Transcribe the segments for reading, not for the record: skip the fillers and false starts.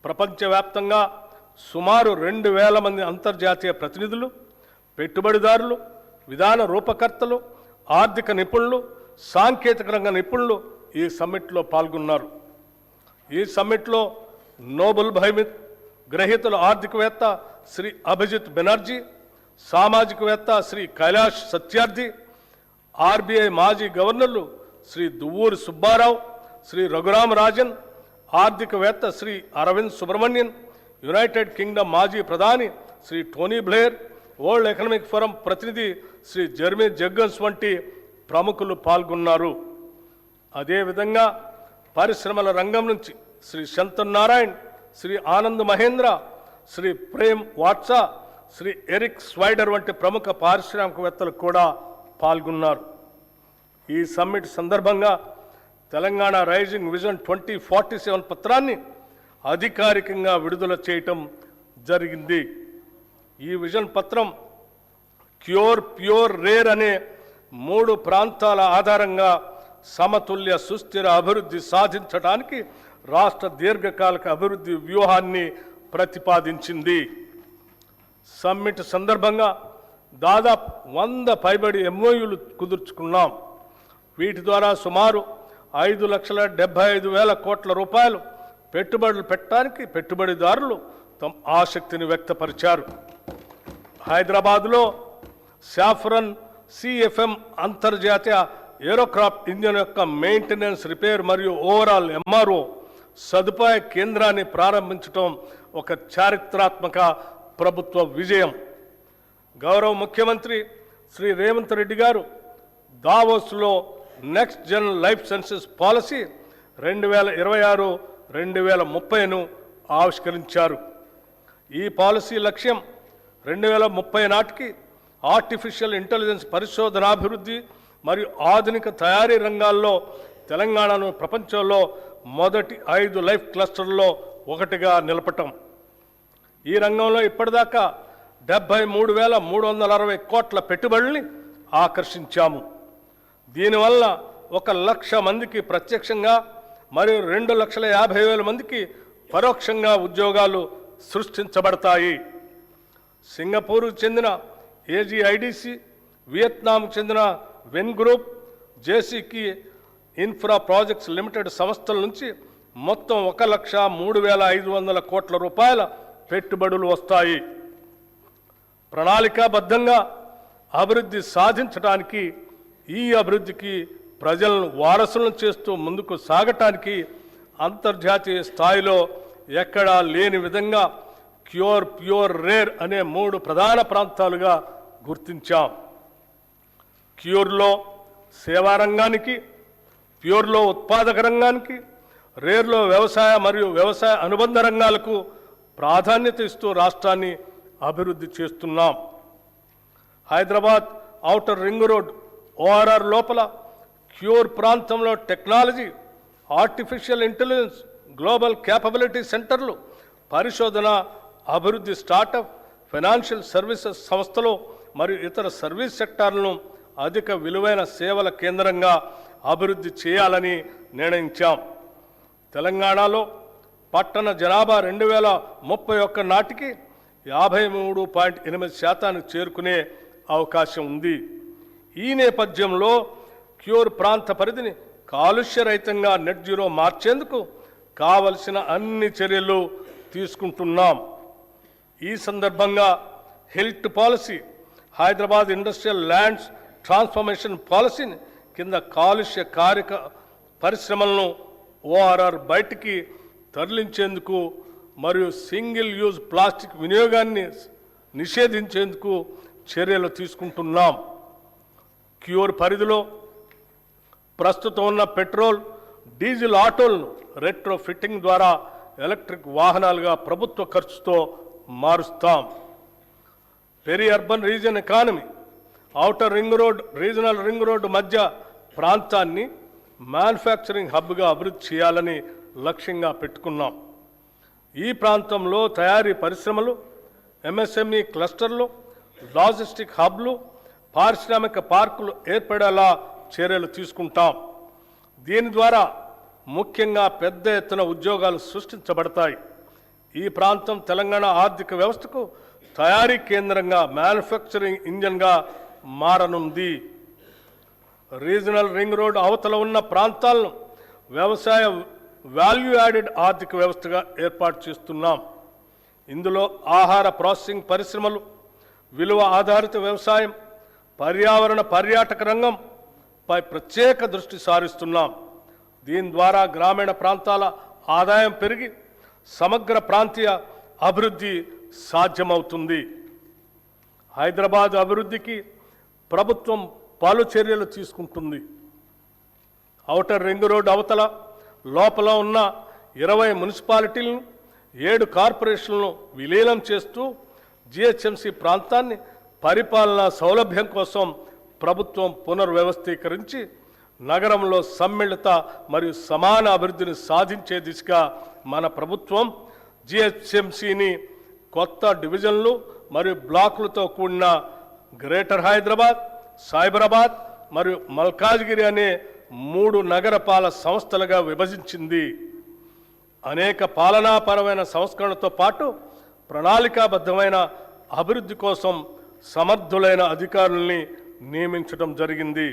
ప్రపంచవ్యాప్తంగా సుమారు 2000 మంది అంతర్జాతీయ ప్రతినిధులు, పెట్టుబడిదారులు, విధాన రూపకర్తలు, ఆర్థిక నిపుణులు, సాంకేతిక రంగ నిపుణులు ఈ సమ్మిట్లో పాల్గొన్నారు. ఈ సమ్మిట్లో నోబెల్ బహుమతి గ్రహీతలు ఆర్థికవేత్త శ్రీ అభిజిత్ బెనర్జీ, సామాజికవేత్త శ్రీ కైలాష్ సత్యార్థి, ఆర్బీఐ మాజీ గవర్నర్లు శ్రీ దువ్వూరి సుబ్బారావు, శ్రీ రఘురామ రాజన్, ఆర్థికవేత్త శ్రీ అరవింద్ సుబ్రహ్మణ్యన్, యునైటెడ్ కింగ్డమ్ మాజీ ప్రధాని Shri Tony Blair, World Economic Forum ప్రతినిధి శ్రీ జెర్మీ జగ్గన్స్ వంటి ప్రముఖులు పాల్గొన్నారు. అదేవిధంగా పరిశ్రమల రంగం నుంచి శ్రీ శంతన్ నారాయణ్, శ్రీ ఆనంద్ మహేంద్ర, శ్రీ ప్రేమ్ వాట్సా, శ్రీ ఎరిక్ స్వైడర్ వంటి ప్రముఖ పారిశ్రామికవేత్తలు కూడా పాల్గొన్నారు. ఈ సమ్మిట్ సందర్భంగా తెలంగాణ రైజింగ్ విజన్ 2047 పత్రాన్ని అధికారికంగా విడుదల చేయటం జరిగింది. ఈ విజన్ పత్రం క్యూర్, ప్యూర్, రేర్ అనే 3 ప్రాంతాల ఆధారంగా సమతుల్య సుస్థిర అభివృద్ధి సాధించడానికి రాష్ట్ర దీర్ఘకాలిక అభివృద్ధి వ్యూహాన్ని ప్రతిపాదించింది. సమ్మిట్ సందర్భంగా దాదాపు 100 పైబడి ఎంఓయూలు కుదుర్చుకున్నాం. వీటి ద్వారా సుమారు 5,75,000 కోట్ల రూపాయలు పెట్టుబడులు పెట్టడానికి పెట్టుబడిదారులు తమ ఆసక్తిని వ్యక్తపరిచారు. హైదరాబాద్లో సాఫ్రన్ సిఎఫ్ఎం అంతర్జాతీయ ఏరోక్రాఫ్ట్ ఇంజిన్ యొక్క మెయింటెనెన్స్, రిపేర్ మరియు ఓవరాల్ ఎంఆర్ఓ సదుపాయ కేంద్రాన్ని ప్రారంభించడం ఒక చారిత్రాత్మక ప్రభుత్వ విజయం. గౌరవ ముఖ్యమంత్రి శ్రీ రేవంత్ రెడ్డి గారు దావోస్లో next gen life sciences policy 2026-2030ను ఆవిష్కరించారు. ఈ పాలసీ లక్ష్యం 2030 నాటికి ఆర్టిఫిషియల్ ఇంటెలిజెన్స్ పరిశోధనాభివృద్ధి మరియు ఆధునిక తయారీ రంగాల్లో తెలంగాణను ప్రపంచంలో మొదటి 5 లైఫ్ క్లస్టర్లలో ఒకటిగా నిలపటం. ఈ రంగంలో ఇప్పటిదాకా 73,360 కోట్ల పెట్టుబడుల్ని ఆకర్షించాము. దీనివల్ల 1,00,000 మందికి ప్రత్యక్షంగా మరియు 2,50,000 మందికి పరోక్షంగా ఉద్యోగాలు సృష్టించబడతాయి. సింగపూర్కు చెందిన ఏజీఐడిసి, వియత్నాంకు చెందిన వెన్ గ్రూప్, జేసీకి ఇన్ఫ్రా ప్రాజెక్ట్స్ లిమిటెడ్ సంస్థల నుంచి మొత్తం 1,03,500 కోట్ల రూపాయల పెట్టుబడులు వస్తాయి. ప్రణాళికాబద్ధంగా అభివృద్ధి సాధించడానికి, ఈ అభివృద్ధికి ప్రజలను వారసులను చేస్తూ ముందుకు సాగటానికి అంతర్జాతీయ స్థాయిలో ఎక్కడా లేని విధంగా క్యూర్, ప్యూర్, రేర్ అనే 3 ప్రధాన ప్రాంతాలుగా గుర్తించాం. క్యూర్లో సేవా రంగానికి, ప్యూర్లో ఉత్పాదక రంగానికి, రేర్లో వ్యవసాయ మరియు వ్యవసాయ అనుబంధ రంగాలకు ప్రాధాన్యత ఇస్తూ రాష్ట్రాన్ని అభివృద్ధి చేస్తున్నాం. Hyderabad outer ring road ORR లోపల క్యూర్ ప్రాంతంలో technology, artificial intelligence, global capability సెంటర్లు, పరిశోధన, అభివృద్ధి, స్టార్టప్, ఫైనాన్షియల్ సర్వీసెస్ సంస్థలు మరియు ఇతర సర్వీస్ సెక్టార్లను అధిక విలువైన సేవల కేంద్రంగా అభివృద్ధి చేయాలని నిర్ణయించాం. తెలంగాణలో పట్టణ జనాభా 2031 నాటికి 53.8% చేరుకునే అవకాశం ఉంది. ఈ నేపథ్యంలో క్యూర్ ప్రాంత పరిధిని కాలుష్యరహితంగా నెట్ జీరో మార్చేందుకు కావలసిన అన్ని చర్యలు తీసుకుంటున్నాం. ఈ సందర్భంగా health policy, Hyderabad industrial lands transformation పాలసీని కింద కాలుష్య కారక పరిశ్రమలను ఓఆర్ఆర్ బయటికి తరలించేందుకు మరియు సింగిల్ యూజ్ ప్లాస్టిక్ వినియోగాన్ని నిషేధించేందుకు చర్యలు తీసుకుంటున్నాం. క్యూర్ పరిధిలో ప్రస్తుతం ఉన్న పెట్రోల్, డీజిల్ ఆటోలను రెట్రో ఫిట్టింగ్ ద్వారా ఎలక్ట్రిక్ వాహనాలుగా ప్రభుత్వ ఖర్చుతో మారుస్తాం. Peri urban region economy, outer ring road, regional ring road మధ్య ప్రాంతాన్ని మ్యానుఫ్యాక్చరింగ్ హబ్గా అభివృద్ధి చేయాలని లక్ష్యంగా పెట్టుకున్నాం. ఈ ప్రాంతంలో తయారీ పరిశ్రమలు, ఎంఎస్ఎంఈ క్లస్టర్లు, లాజిస్టిక్ హబ్లు, పారిశ్రామిక పార్కులు ఏర్పడేలా చర్యలు తీసుకుంటాం. దీని ద్వారా ముఖ్యంగా పెద్ద ఎత్తున ఉద్యోగాలు సృష్టించబడతాయి. ఈ ప్రాంతం తెలంగాణ ఆర్థిక వ్యవస్థకు తయారీ కేంద్రంగా, మ్యానుఫ్యాక్చరింగ్ ఇంజన్గా మారనుంది. రీజనల్ రింగ్ రోడ్ అవతల ఉన్న ప్రాంతాలను వ్యవసాయ వాల్యూ యాడెడ్ ఆర్థిక వ్యవస్థగా ఏర్పాటు చేస్తున్నాం. ఇందులో ఆహార ప్రాసెసింగ్ పరిశ్రమలు, విలువ ఆధారిత వ్యవసాయం, పర్యావరణ పర్యాటక రంగంపై ప్రత్యేక దృష్టి సారిస్తున్నాం. దీని ద్వారా గ్రామీణ ప్రాంతాల ఆదాయం పెరిగి సమగ్ర ప్రాంతీయ అభివృద్ధి సాధ్యమవుతుంది. హైదరాబాద్ అభివృద్ధికి ప్రభుత్వం పలు చర్యలు తీసుకుంటుంది. ఔటర్ రింగ్ రోడ్ అవతల లోపల ఉన్న 20 మున్సిపాలిటీలను, 7 కార్పొరేషన్లను విలీనం చేస్తూ జిహెచ్ఎంసీ ప్రాంతాన్ని పరిపాలనా సౌలభ్యం కోసం ప్రభుత్వం పునర్వ్యవస్థీకరించి నగరంలో సమ్మిళిత మరియు సమాన అభివృద్ధిని సాధించే దిశగా మన ప్రభుత్వం జిహెచ్ఎంసీని కొత్త డివిజన్లు మరియు బ్లాకులతో కూడిన గ్రేటర్ హైదరాబాద్, సైబరాబాద్ మరియు మల్కాజ్గిరి అనే 3 నగరపాలక సంస్థలుగా విభజించింది. అనేక పాలనాపరమైన సంస్కరణలతో పాటు ప్రణాళికాబద్ధమైన అభివృద్ధి కోసం సమర్థులైన అధికారుల్ని నియమించడం జరిగింది.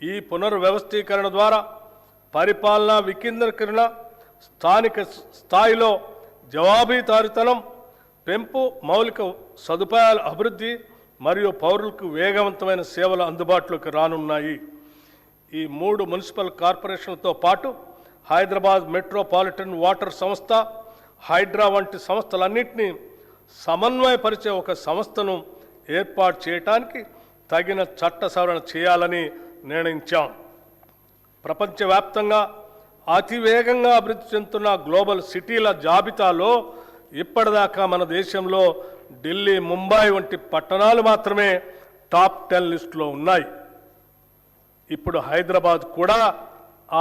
ఈ పునర్వ్యవస్థీకరణ ద్వారా పరిపాలనా వికేంద్రీకరణ, స్థానిక స్థాయిలో జవాబుదారీతనం పెంపు, మౌలిక సదుపాయాల అభివృద్ధి మరియు పౌరులకు వేగవంతమైన సేవలు అందుబాటులోకి రానున్నాయి. ఈ 3 మున్సిపల్ కార్పొరేషన్లతో పాటు హైదరాబాద్ మెట్రోపాలిటన్ వాటర్ సంస్థ, హైడ్రా వంటి సంస్థలన్నింటినీ సమన్వయపరిచే ఒక సంస్థను ఏర్పాటు చేయడానికి తగిన చట్ట సవరణ చేయాలని నిర్ణయించాం. ప్రపంచవ్యాప్తంగా అతివేగంగా అభివృద్ధి చెందుతున్న గ్లోబల్ సిటీల జాబితాలో ఇప్పటిదాకా మన దేశంలో ఢిల్లీ, ముంబై వంటి పట్టణాలు మాత్రమే టాప్ 10 లిస్టులో ఉన్నాయి. ఇప్పుడు హైదరాబాద్ కూడా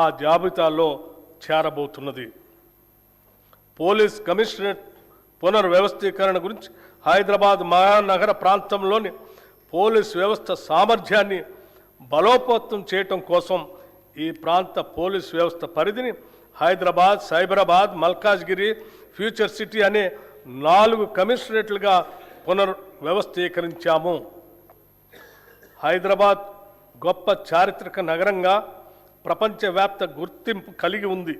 ఆ జాబితాలో చేరబోతున్నది. పోలీస్ కమిషనరేట్ పునర్వ్యవస్థీకరణ గురించి హైదరాబాద్ మహానగర ప్రాంతంలోని పోలీస్ వ్యవస్థ సామర్థ్యాన్ని బలోపేతం చేయటం కోసం ఈ ప్రాంత పోలీస్ వ్యవస్థ పరిధిని హైదరాబాద్, సైబరాబాద్, మల్కాజ్గిరి, ఫ్యూచర్ సిటీ అనే 4 కమిషనరేట్లుగా పునర్వ్యవస్థీకరించాము. హైదరాబాద్ గొప్ప చారిత్రక నగరంగా ప్రపంచవ్యాప్త గుర్తింపు కలిగి ఉంది.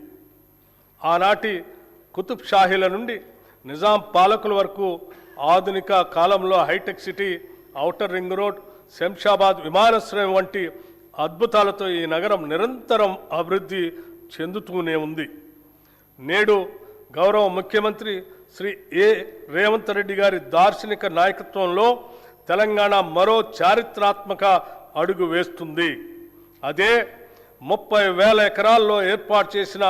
ఆనాటి కుతుబ్ షాహీల నుండి నిజాం పాలకుల వరకు ఆధునిక కాలంలో హైటెక్ City, outer ring road, Shamshabad విమానాశ్రయం వంటి అద్భుతాలతో ఈ నగరం నిరంతరం అభివృద్ధి చెందుతూనే ఉంది. నేడు గౌరవ ముఖ్యమంత్రి శ్రీ రేవంత్ రెడ్డి గారి దార్శనిక నాయకత్వంలో తెలంగాణ మరో చారిత్రాత్మక అడుగు వేస్తుంది. అదే 30,000 ఎకరాల్లో ఏర్పాటు చేసిన